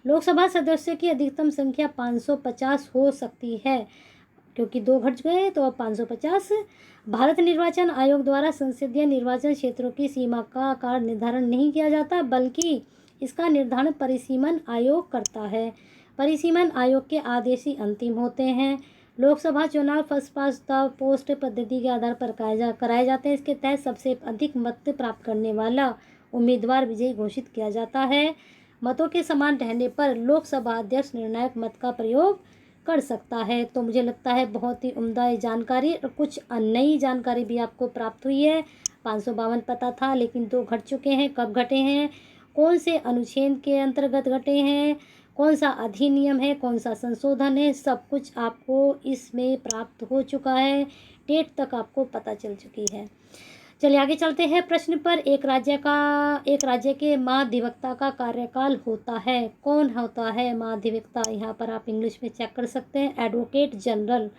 लोकसभा सदस्यों की अधिकतम संख्या 550 हो सकती है। क्योंकि 2 घट गए तो अब 550। भारत निर्वाचन आयोग द्वारा संसदीय निर्वाचन क्षेत्रों की सीमा का आकार निर्धारण नहीं किया जाता, बल्कि इसका निर्धारण परिसीमन आयोग करता है। परिसीमन आयोग के आदेश ही अंतिम होते हैं। लोकसभा चुनाव फर्स्ट पास्ट द पोस्ट पद्धति के आधार पर कराए जाते हैं। इसके तहत सबसे अधिक मत प्राप्त करने वाला उम्मीदवार विजयी घोषित किया जाता है। मतों के समान रहने पर लोकसभा अध्यक्ष निर्णायक मत का प्रयोग कर सकता है। तो मुझे लगता है बहुत ही उम्दा जानकारी और कुछ नई जानकारी भी आपको प्राप्त हुई है। 552 पता था, लेकिन 2 घट चुके हैं। कब घटे हैं, कौन से अनुच्छेद के अंतर्गत घटे हैं, कौन सा अधिनियम है, कौन सा संशोधन है, सब कुछ आपको इसमें प्राप्त हो चुका है। डेट तक आपको पता चल चुकी है। चलिए आगे चलते हैं प्रश्न पर। एक राज्य के महाधिवक्ता का कार्यकाल होता है। कौन होता है महाधिवक्ता? यहाँ पर आप इंग्लिश में चेक कर सकते हैं, एडवोकेट जनरल।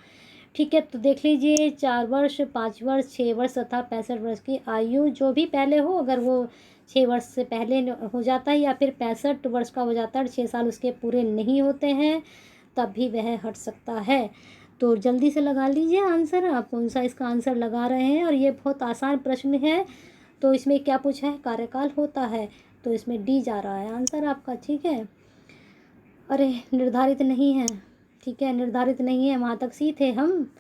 ठीक है, तो देख लीजिए 4 वर्ष, 5 वर्ष, 6 वर्ष तथा 65 वर्ष की आयु जो भी पहले हो, अगर वो 6 वर्ष से पहले हो जाता है या फिर 65 वर्ष का हो जाता है, 6 साल उसके पूरे नहीं होते हैं, तब भी वह हट सकता है। तो जल्दी से लगा लीजिए आंसर, आप कौन सा इसका आंसर लगा रहे हैं। और ये बहुत आसान प्रश्न है। तो इसमें क्या पूछा है, कार्यकाल होता है, तो इसमें डी जा रहा है आंसर आपका। ठीक है, अरे निर्धारित नहीं है। ठीक है, निर्धारित नहीं है, वहाँ तक सी थे हम।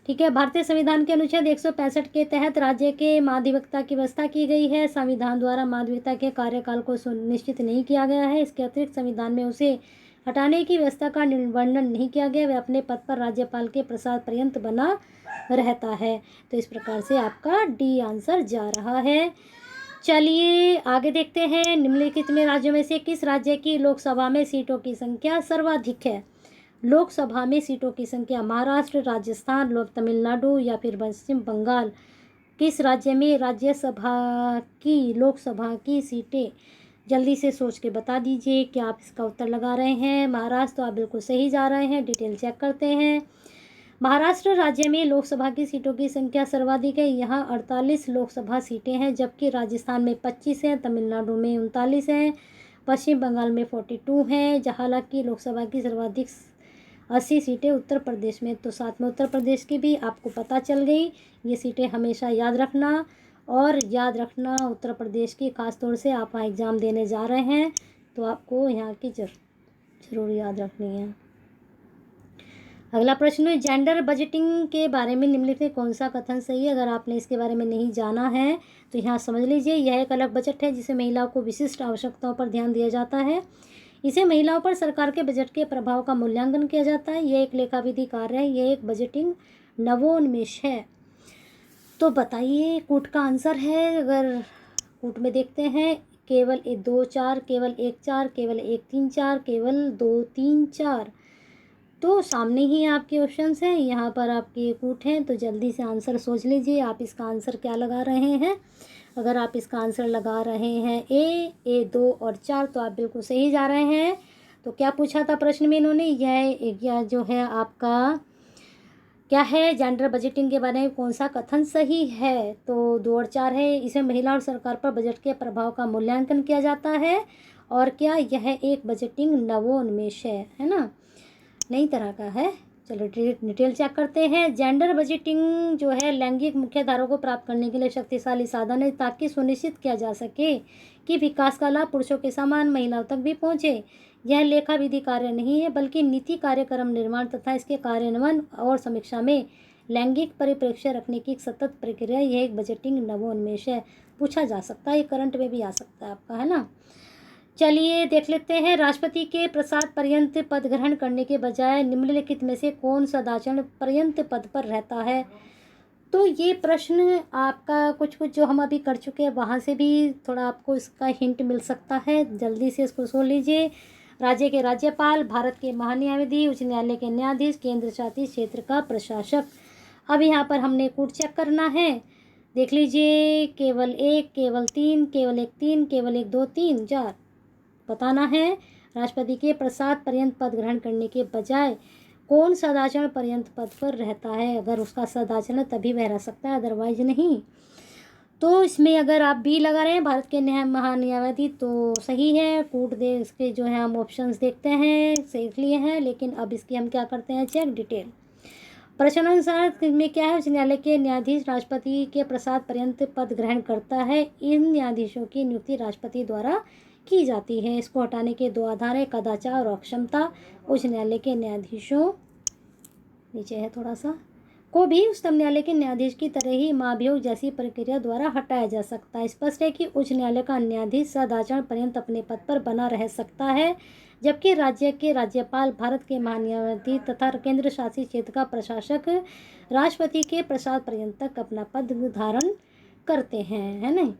ठीक है, भारतीय संविधान के अनुच्छेद 165 के तहत राज्य के महाधिवक्ता की व्यवस्था की गई है। संविधान द्वारा महाधिवक्ता के कार्यकाल को सुनिश्चित नहीं किया गया है। इसके अतिरिक्त संविधान में उसे हटाने की व्यवस्था का वर्णन नहीं किया गया। वह अपने पद पर राज्यपाल के प्रसाद पर्यंत बना रहता है। तो इस प्रकार से आपका डी आंसर जा रहा है। चलिए आगे देखते हैं। निम्नलिखित में राज्यों में से किस राज्य की लोकसभा में सीटों की संख्या सर्वाधिक है? लोकसभा में सीटों की संख्या महाराष्ट्र, राजस्थान, तमिलनाडु या फिर पश्चिम बंगाल। किस राज्य में लोकसभा की सीटें? जल्दी से सोच के बता दीजिए। क्या आप इसका उत्तर लगा रहे हैं? महाराष्ट्र, तो आप बिल्कुल सही जा रहे हैं। डिटेल चेक करते हैं। महाराष्ट्र राज्य में लोकसभा की सीटों की संख्या सर्वाधिक है। यहाँ 48 लोकसभा सीटें हैं, जबकि राजस्थान में 25 हैं, तमिलनाडु में 39 हैं, पश्चिम बंगाल में 42 हैं। हालांकि लोकसभा की सर्वाधिक 80 सीटें उत्तर प्रदेश में। तो साथ में उत्तर प्रदेश की भी आपको पता चल गई। ये सीटें हमेशा याद रखना। और याद रखना उत्तर प्रदेश की, खास तौर से आप वहाँ एग्ज़ाम देने जा रहे हैं तो आपको यहाँ की जरूर याद रखनी है। अगला प्रश्न है, जेंडर बजटिंग के बारे में निम्नलिखित कौन सा कथन सही है? अगर आपने इसके बारे में नहीं जाना है तो यहाँ समझ लीजिए। यह एक अलग बजट है जिसे महिलाओं को विशिष्ट आवश्यकताओं पर ध्यान दिया जाता है। इसे महिलाओं पर सरकार के बजट के प्रभाव का मूल्यांकन किया जाता है। यह एक लेखाविधि कार्य है। यह एक बजटिंग नवोन्मेष है। तो बताइए, कूट का आंसर है। अगर कूट में देखते हैं, केवल 2 4, केवल 1 4, केवल 1 3 4, केवल 2 3 4। तो सामने ही आपके ऑप्शंस हैं, यहाँ पर आपके कूट हैं। तो जल्दी से आंसर सोच लीजिए, आप इसका आंसर क्या लगा रहे हैं। अगर आप इसका आंसर लगा रहे हैं ए 2 और 4, तो आप बिल्कुल सही जा रहे हैं। तो क्या पूछा था प्रश्न में इन्होंने? यह जो है आपका क्या है, जेंडर बजटिंग के बारे में कौन सा कथन सही है? तो 2 और 4 है। इसे महिला और सरकार पर बजट के प्रभाव का मूल्यांकन किया जाता है। और क्या यह एक बजटिंग नवोन्मेष है ना, नई तरह का है। चलो डिटेल चेक करते हैं। जेंडर बजटिंग जो है लैंगिक मुख्यधारा को प्राप्त करने के लिए शक्तिशाली साधन है, ताकि सुनिश्चित किया जा सके कि विकास का लाभ पुरुषों के समान महिलाओं तक भी पहुंचे। यह लेखा विधि कार्य नहीं है, बल्कि नीति कार्यक्रम निर्माण तथा इसके कार्यान्वयन और समीक्षा में लैंगिक परिप्रेक्ष्य रखने की एक सतत प्रक्रिया। यह एक बजटिंग नवोन्मेष है। पूछा जा सकता है, ये करंट में भी आ सकता है आपका, है ना। चलिए देख लेते हैं। राष्ट्रपति के प्रसाद पर्यंत पद ग्रहण करने के बजाय निम्नलिखित में से कौन सदाचरण पर्यंत पद पर रहता है? तो ये प्रश्न आपका कुछ जो हम अभी कर चुके हैं वहाँ से भी थोड़ा आपको इसका हिंट मिल सकता है। जल्दी से इसको सुन लीजिए। राज्य के राज्यपाल, भारत के महान्यायाधीश, उच्च न्यायालय के न्यायाधीश, केंद्र शासित क्षेत्र का प्रशासक। अब यहाँ पर हमने कूट चेक करना है। देख लीजिए, केवल 1, केवल 3, केवल 1 3, केवल 1 2 3 4 बताना है। राष्ट्रपति के प्रसाद पर्यंत पद ग्रहण करने के बजाय कौन सदाचरण पर्यंत पद पर रहता है? अगर उसका सदाचरण तभी वह रह सकता है, अदरवाइज नहीं। तो इसमें अगर आप बी लगा रहे हैं, भारत के महान्यायाधीश, तो सही है। कूट दे इसके जो है हम ऑप्शंस देखते हैं, देख लिए हैं। लेकिन अब इसकी हम क्या करते हैं, चेक डिटेल। प्रश्नानुसार में क्या है, उच्च न्यायालय के न्यायाधीश राष्ट्रपति के प्रसाद पर्यंत पद ग्रहण करता है। इन न्यायाधीशों की नियुक्ति राष्ट्रपति द्वारा की जाती है। इसको हटाने के दो आधार है, कदाचार और अक्षमता। उच्च न्यायालय के न्यायाधीशों, नीचे है थोड़ा सा, को भी उच्चतम न्यायालय के न्यायाधीश की तरह ही महाभियोग जैसी प्रक्रिया द्वारा हटाया जा सकता है। स्पष्ट है कि उच्च न्यायालय का न्यायाधीश सदाचरण पर्यंत अपने पद पर बना रह सकता है, जबकि राज्य के राज्यपाल, भारत के महान्यायाधीश तथा केंद्र शासित क्षेत्र का प्रशासक राष्ट्रपति के प्रसाद पर्यंत तक अपना पद धारण करते हैं, है ना।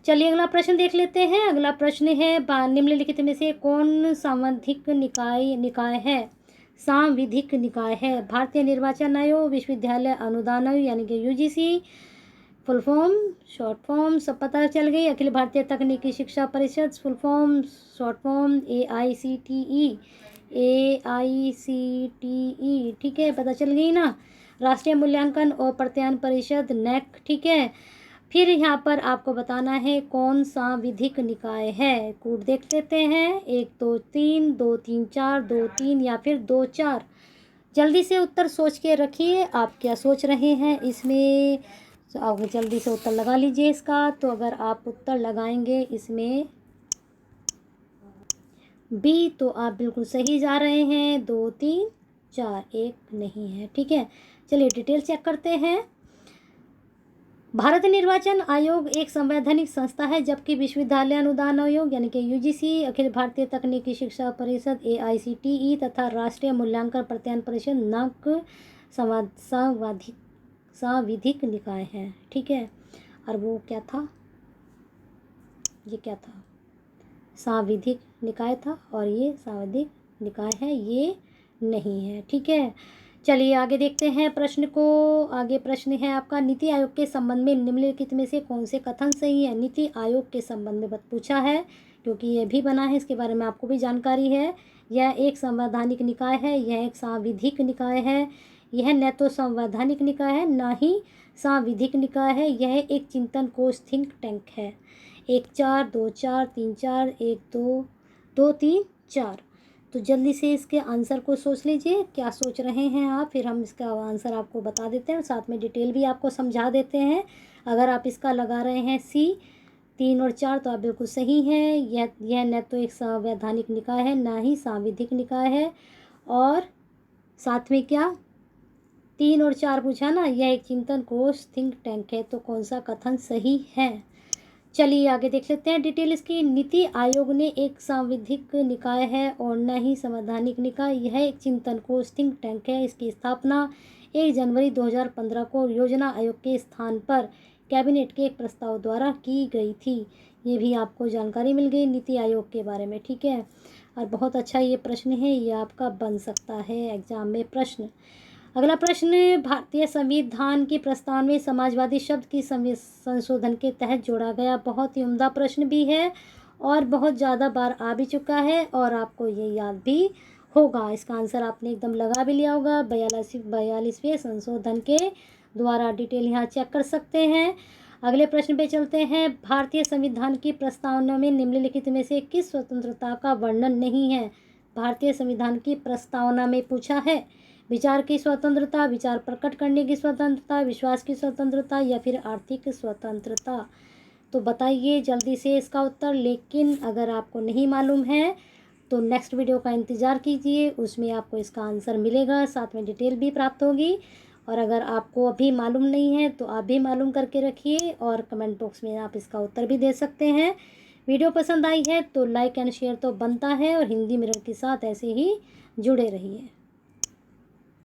चलिए अगला प्रश्न देख लेते हैं। अगला प्रश्न है, निम्नलिखित में से कौन सांविधिक निकाय है? सांविधिक निकाय है भारतीय निर्वाचन आयोग, विश्वविद्यालय अनुदान आयोग यानी कि UGC, full form, short form सब पता चल गई, अखिल भारतीय तकनीकी शिक्षा परिषद, full form, short form, AICTE, ठीक है, पता चल गई ना। राष्ट्रीय मूल्यांकन और प्रत्यायन परिषद, NAAC, ठीक है। फिर यहाँ पर आपको बताना है कौन सा विधिक निकाय है। कूट देख लेते हैं, 1 2 3, 2 3 4, 2 3 या फिर 2 4। जल्दी से उत्तर सोच के रखिए, आप क्या सोच रहे हैं इसमें, तो आप जल्दी से उत्तर लगा लीजिए इसका। तो अगर आप उत्तर लगाएंगे इसमें बी, तो आप बिल्कुल सही जा रहे हैं। 2 3 4, 1 नहीं है, ठीक है। चलिए डिटेल चेक करते हैं। भारत निर्वाचन आयोग एक संवैधानिक संस्था है, जबकि विश्वविद्यालय अनुदान आयोग यानी कि यूजीसी, अखिल भारतीय तकनीकी शिक्षा परिषद AICTE तथा राष्ट्रीय मूल्यांकन प्रत्यायन परिषद NAAC सांविधिक निकाय है, ठीक है। और वो क्या था, ये क्या था, सांविधिक निकाय था, और ये सांविधिक निकाय है, ये नहीं है, ठीक है। चलिए आगे देखते हैं प्रश्न को। आगे प्रश्न है आपका, नीति आयोग के संबंध में निम्नलिखित में से कौन से कथन सही है? नीति आयोग के संबंध में पूछा है, क्योंकि यह भी बना है, इसके बारे में आपको भी जानकारी है। यह एक संवैधानिक निकाय है, यह एक सांविधिक निकाय है, यह न तो संवैधानिक निकाय है ना ही सांविधिक निकाय है, यह एक चिंतन कोश थिंक टैंक है। 1 4 2 4 3 4, 1 2 2 3 4। तो जल्दी से इसके आंसर को सोच लीजिए, क्या सोच रहे हैं आप, फिर हम इसका आंसर आपको बता देते हैं, साथ में डिटेल भी आपको समझा देते हैं। अगर आप इसका लगा रहे हैं C 3 और 4, तो आप बिल्कुल सही हैं। यह न तो एक संवैधानिक निकाय है ना ही सांविधिक निकाय है, और साथ में क्या 3 और 4 पूछा ना, यह एक चिंतन कोश थिंक टैंक है। तो कौन सा कथन सही है? चलिए आगे देख लेते हैं डिटेल इसकी। नीति आयोग ने एक सांविधिक निकाय है और न ही संवैधानिक निकाय, यह एक चिंतन कोश थिंक टैंक है। इसकी स्थापना 1 जनवरी 2015 को योजना आयोग के स्थान पर कैबिनेट के एक प्रस्ताव द्वारा की गई थी। ये भी आपको जानकारी मिल गई नीति आयोग के बारे में, ठीक है। और बहुत अच्छा ये प्रश्न है, ये आपका बन सकता है एग्जाम में प्रश्न। अगला प्रश्न, भारतीय संविधान की प्रस्तावना में समाजवादी शब्द की संशोधन के तहत जोड़ा गया। बहुत ही उम्दा प्रश्न भी है और बहुत ज़्यादा बार आ भी चुका है, और आपको ये याद भी होगा। इसका आंसर आपने एकदम लगा भी लिया होगा। 42वें संशोधन के द्वारा, डिटेल यहाँ चेक कर सकते हैं। अगले प्रश्न पे चलते हैं। भारतीय संविधान की प्रस्तावना में निम्नलिखित में से किस स्वतंत्रता का वर्णन नहीं है? भारतीय संविधान की प्रस्तावना में पूछा है विचार की स्वतंत्रता, विचार प्रकट करने की स्वतंत्रता, विश्वास की स्वतंत्रता या फिर आर्थिक स्वतंत्रता। तो बताइए जल्दी से इसका उत्तर। लेकिन अगर आपको नहीं मालूम है तो नेक्स्ट वीडियो का इंतज़ार कीजिए, उसमें आपको इसका आंसर मिलेगा, साथ में डिटेल भी प्राप्त होगी। और अगर आपको अभी मालूम नहीं है तो आप भी मालूम करके रखिए, और कमेंट बॉक्स में आप इसका उत्तर भी दे सकते हैं। वीडियो पसंद आई है तो लाइक एंड शेयर तो बनता है, और हिंदी मिरर के साथ ऐसे ही जुड़े रहिए।